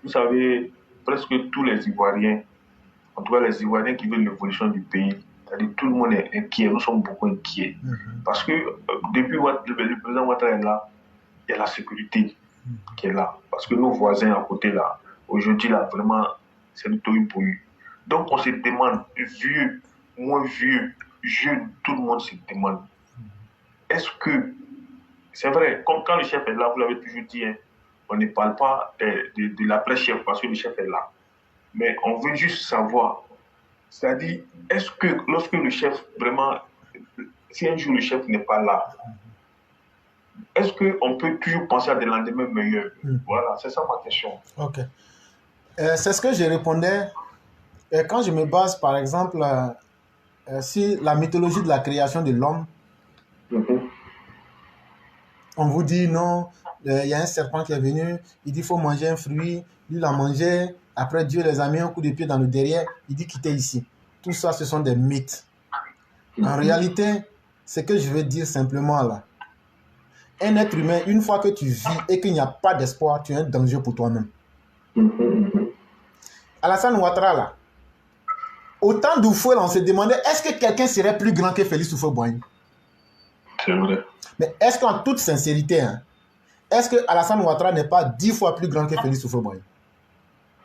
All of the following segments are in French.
Vous savez, presque tous les Ivoiriens, en tout cas les Ivoiriens qui veulent l'évolution du pays, c'est-à-dire tout le monde est inquiet, nous sommes beaucoup inquiets. Parce que depuis le président Ouattara est là, il y a la sécurité qui est là. Parce que nos voisins à côté là, aujourd'hui là, vraiment, c'est le tohu pour eux. Donc on se demande, vieux, moins vieux, jeune, tout le monde se demande, est-ce que, c'est vrai, comme quand le chef est là, vous l'avez toujours dit, hein, on ne parle pas de l'après-chef parce que le chef est là. Mais on veut juste savoir, c'est-à-dire, est-ce que lorsque le chef vraiment, si un jour le chef n'est pas là, est-ce qu'on peut toujours penser à des lendemains meilleurs? Voilà, c'est ça ma question. Ok. C'est ce que je répondais quand je me base, par exemple, sur la mythologie de la création de l'homme. On vous dit non, il y a un serpent qui est venu, il dit qu'il faut manger un fruit, lui l'a mangé, après Dieu les a mis un coup de pied dans le derrière, il dit quittez ici. Tout ça, ce sont des mythes. En réalité, ce que je veux dire simplement là, un être humain, une fois que tu vis et qu'il n'y a pas d'espoir, tu es un danger pour toi-même. Alassane Ouattara là, au temps d'Oufoué, on se demandait est-ce que quelqu'un serait plus grand que Félix Houphouët-Boigny? C'est vrai. Mais est-ce qu'en toute sincérité, hein, est-ce que Alassane Ouattara n'est pas 10 fois plus grand que Félix Houphouët-Boigny?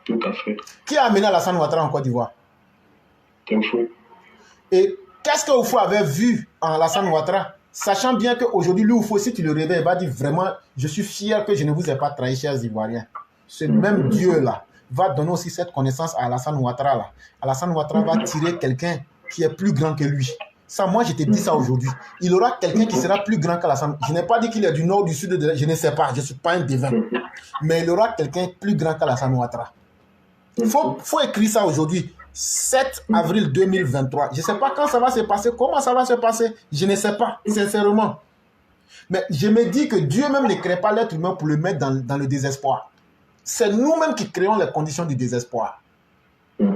Tout à fait. Qui a amené Alassane Ouattara en Côte d'Ivoire? Et qu'est-ce que Oufou avait vu en Alassane Ouattara? Sachant bien qu'aujourd'hui, lui, Oufou, si tu le réveilles, il va dire vraiment, je suis fier que je ne vous ai pas trahi, chers Ivoiriens. Ce même Dieu-là va donner aussi cette connaissance à Alassane Ouattara. Là. Alassane Ouattara va tirer quelqu'un qui est plus grand que lui. Ça, moi, je te dis ça aujourd'hui. Il aura quelqu'un qui sera plus grand qu'Alassane. Je n'ai pas dit qu'il est du nord, du sud, je ne sais pas. Je ne suis pas un devin. Mais il aura quelqu'un plus grand qu'Alassane Ouattara. Il faut écrire ça aujourd'hui. 7 avril 2023. Je ne sais pas quand ça va se passer, comment ça va se passer. Je ne sais pas, sincèrement. Mais je me dis que Dieu même ne crée pas l'être humain pour le mettre dans le désespoir. C'est nous-mêmes qui créons les conditions du désespoir. Il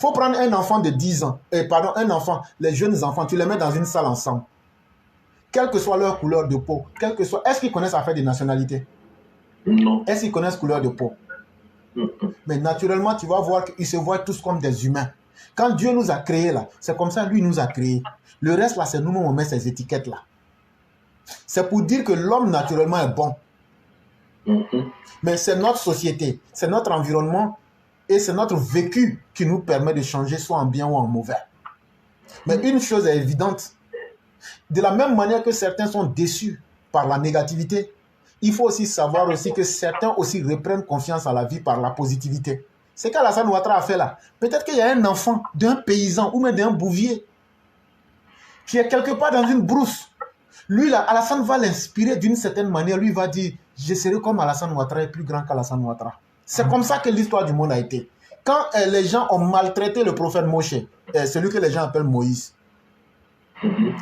faut prendre un enfant de 10 ans, un enfant, les jeunes enfants, tu les mets dans une salle ensemble. Quelle que soit leur couleur de peau, est-ce qu'ils connaissent l'affaire des nationalités? Non. Est-ce qu'ils connaissent couleur de peau? Mais naturellement, tu vas voir qu'ils se voient tous comme des humains. Quand Dieu nous a créés là, c'est comme ça lui nous a créés. Le reste là, c'est nous-mêmes on met ces étiquettes là. C'est pour dire que l'homme naturellement est bon. Mais c'est notre société, c'est notre environnement et c'est notre vécu qui nous permet de changer soit en bien ou en mauvais. Mais une chose est évidente, de la même manière que certains sont déçus par la négativité, il faut aussi savoir aussi que certains aussi reprennent confiance à la vie par la positivité. C'est qu'Alassane Ouattara a fait là. Peut-être qu'il y a un enfant d'un paysan ou même d'un bouvier qui est quelque part dans une brousse. Lui là, Alassane va l'inspirer d'une certaine manière. Lui va dire, je serai comme Alassane Ouattara et plus grand qu'Alassane Ouattara. C'est comme ça que l'histoire du monde a été. Quand les gens ont maltraité le prophète Moshe, celui que les gens appellent Moïse,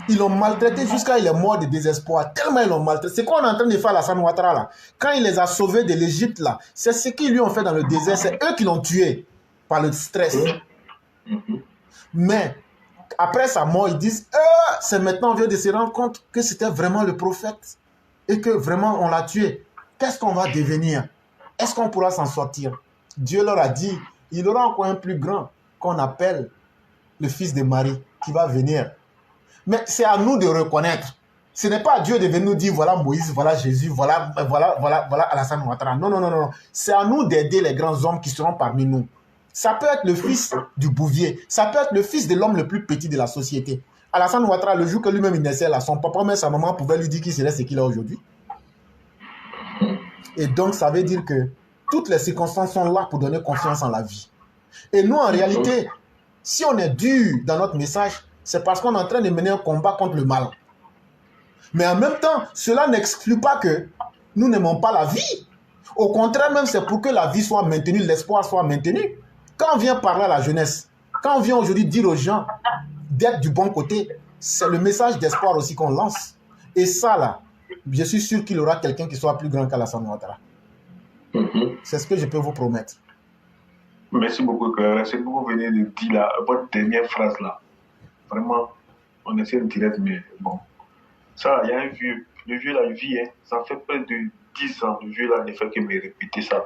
ils l'ont maltraité jusqu'à il est mort de désespoir. Tellement ils l'ont maltraité. C'est quoi on est en train de faire à Alassane Ouattara là? Quand il les a sauvés de l'Égypte là, c'est ce qu'ils lui ont fait dans le désert. C'est eux qui l'ont tué par le stress. Mais après sa mort, ils disent c'est maintenant on vient de se rendre compte que c'était vraiment le prophète et que vraiment on l'a tué. Qu'est-ce qu'on va devenir? Est-ce qu'on pourra s'en sortir? Dieu leur a dit, il y aura encore un plus grand qu'on appelle le fils de Marie qui va venir. Mais c'est à nous de reconnaître. Ce n'est pas à Dieu de venir nous dire voilà Moïse, voilà Jésus, voilà Alassane Ouattara. Non, non, non, non. C'est à nous d'aider les grands hommes qui seront parmi nous. Ça peut être le fils du bouvier. Ça peut être le fils de l'homme le plus petit de la société. Alassane Ouattara, le jour que lui-même il naissait là, son papa et sa maman pouvaient lui dire qu'il serait ce qu'il a aujourd'hui. Et donc, ça veut dire que toutes les circonstances sont là pour donner confiance en la vie. Et nous, en réalité, si on est dur dans notre message, c'est parce qu'on est en train de mener un combat contre le mal. Mais en même temps, cela n'exclut pas que nous n'aimons pas la vie. Au contraire, même c'est pour que la vie soit maintenue, l'espoir soit maintenu. Quand on vient parler à la jeunesse, quand on vient aujourd'hui dire aux gens d'être du bon côté, c'est le message d'espoir aussi qu'on lance. Et ça, là, je suis sûr qu'il y aura quelqu'un qui soit plus grand qu'Alassane Ouattara. C'est ce que je peux vous promettre. Merci beaucoup, Clara. Ce que vous venez de dire là, votre dernière phrase là, vraiment, on essaie de direct, mais bon. Ça, il y a un vieux. Le vieux là, il vit, hein, ça fait près de 10 ans, le vieux là ne fait que me répéter ça.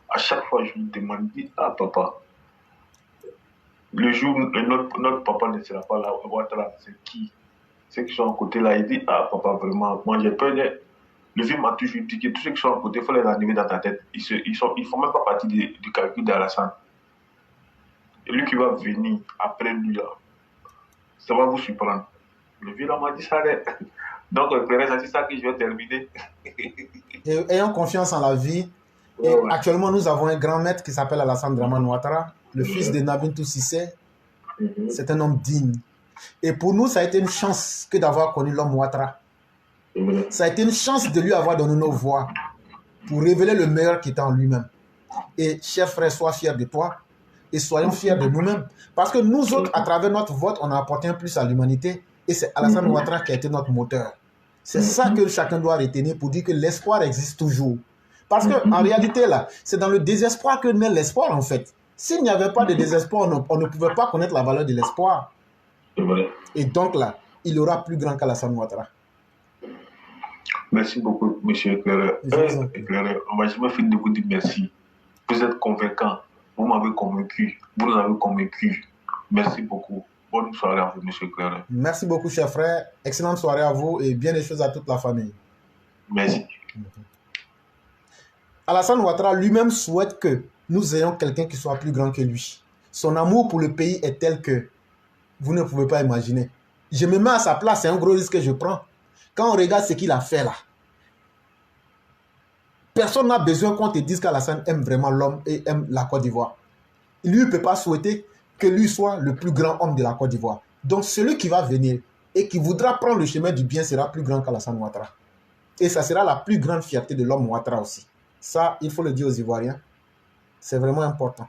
À chaque fois, je lui demande, il dit, ah papa, le jour où notre papa ne sera pas là, Ouattara, c'est qui? Ceux qui sont à côté là, il dit, ah papa, vraiment, moi j'ai peur. Le vieux m'a toujours dit que tous ceux qui sont à côté, il faut les animer dans ta tête. Ils ne font même pas partie du calcul d'Alassane. Et lui qui va venir après lui là, ça va vous surprendre. Le vieux là m'a dit ça. Donc, c'est ça que je vais terminer. Et ayant confiance en la vie. Et actuellement, nous avons un grand maître qui s'appelle Alassane Dramane Ouattara, le fils de Nabintou Cissé. C'est un homme digne. Et pour nous, ça a été une chance que d'avoir connu l'homme Ouattara. Ça a été une chance de lui avoir donné nos voix pour révéler le meilleur qui est en lui-même. Et cher frère, sois fier de toi et soyons fiers de nous-mêmes. Parce que nous autres, à travers notre vote, on a apporté un plus à l'humanité et c'est Alassane Ouattara qui a été notre moteur. C'est ça que chacun doit retenir pour dire que l'espoir existe toujours. Parce qu'en réalité, là, c'est dans le désespoir que naît l'espoir, en fait. S'il n'y avait pas de désespoir, on ne pouvait pas connaître la valeur de l'espoir. Et donc, là, il y aura plus grand qu'Alassane Ouattara. Merci beaucoup, monsieur Éclaireur. On va jamais finir de vous dire merci. Vous êtes convaincant. Vous m'avez convaincu. Vous nous avez convaincu. Merci beaucoup. Bonne soirée à vous, monsieur Éclaireur. Merci beaucoup, cher frère. Excellente soirée à vous et bien des choses à toute la famille. Merci. Alassane Ouattara lui-même souhaite que nous ayons quelqu'un qui soit plus grand que lui. Son amour pour le pays est tel que vous ne pouvez pas imaginer. Je me mets à sa place, c'est un gros risque que je prends. Quand on regarde ce qu'il a fait là, personne n'a besoin qu'on te dise qu'Alassane aime vraiment l'homme et aime la Côte d'Ivoire. Lui ne peut pas souhaiter que lui soit le plus grand homme de la Côte d'Ivoire. Donc celui qui va venir et qui voudra prendre le chemin du bien sera plus grand qu'Alassane Ouattara. Et ça sera la plus grande fierté de l'homme Ouattara aussi. Ça, il faut le dire aux Ivoiriens. C'est vraiment important.